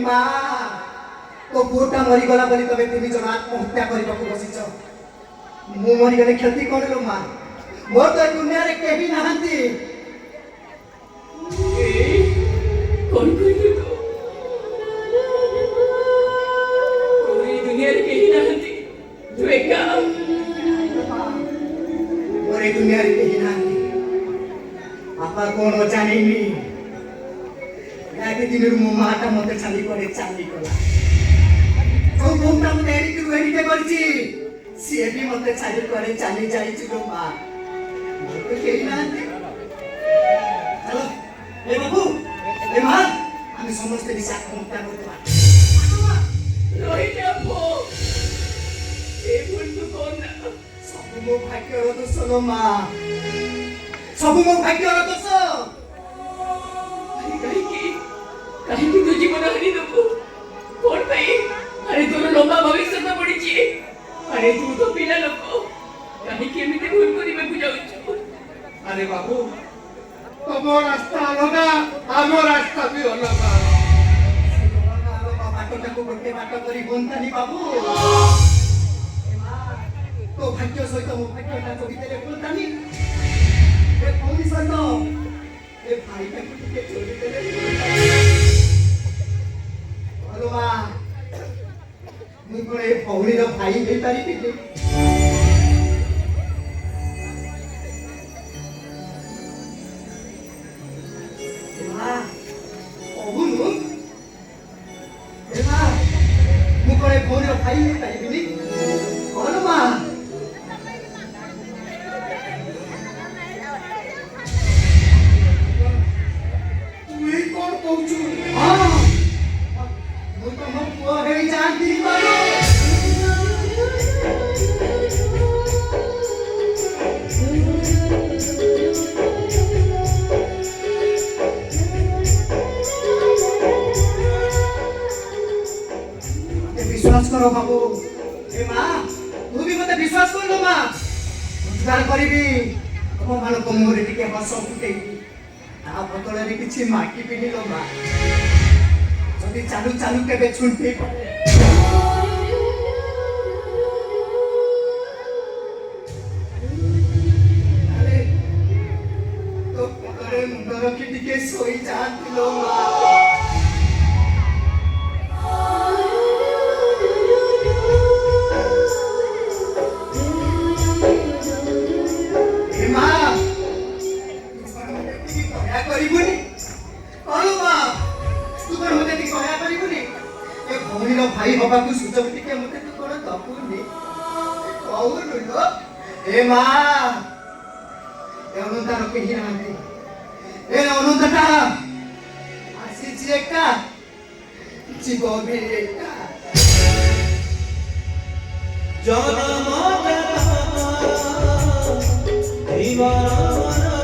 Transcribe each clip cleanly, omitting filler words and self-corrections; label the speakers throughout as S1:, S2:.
S1: माँ तो पुओटा मरीगला बोली तमे तीन जन आत्महत्या करने बसीच मु मरीगले क्षति कौन लो माँ मोर तो दुनिया रे केही नहांती
S2: कौन कहियो तो कोई दुनिया रे केही नहांती तू एका
S1: मोरे दुनिया रे केही नहांती आपा कौन जानिनी याके दिन मो माटा मते छाली करे चाली कला तो बोमटा मते एडिटे करछि सिए भी मते छाली करे चाली जाईछि लो माँ मोर तो केही नहांती चलो ए बाबू ए माँ आमी समस्त दिशा कोंटा करतबा
S2: रोहित अपो ए भूल तू कोन ना
S1: सब मो भाग्यर दोष लो माँ सब मो भाग्यर दोष
S2: कहीं की तू जीवन हरी दबो कौन भाई अरे तोर लंबा भविष्य में पड़ी छी अरे तू तो पिला लोक कहीं के एमिते भूल करी में बुझाउछु
S3: अरे बाबू तमो रास्ता अलगा आमो रास्ता भी अलगा
S1: बाटो को गोटे बाटो करी बोंतानी बाबू तो भाग्य सहित मो भाग्यटा जोड़ी देले बोंतानी ए कौन सहित ए भाई का के जोड़ी देले हेलो माँ मुई कोन ए भौणी रो भाई हे तारी पिले माँ ओहुनु ए माँ मु कोन ए भौणी रो भाई हे तारी पिले हेलो माँ
S3: तू ही कौन कहूछु
S1: हां मु तो मो पुआ हे जानती मारो विश्वास करो बाबू ए माँ तू भी मते विश्वास कर लो माँ उद्धार करिबी तुम मान को मोरे टिके हस फुटेबी आ बदल रे किछि माकी पिनी लो माँ जदी चालू चालू केबे छुंटी पड़े अरे तो पकड़े मुंडर की टिके सोई जाती लो माँ भाई बाबा को सुजब टिके मते तो कोन दपुनी कौन लो ए माँ ए अनुता रो केही नांती ए अनुताटा आसी जी एका जीव भी एका
S4: जन्म दीवाना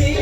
S1: जी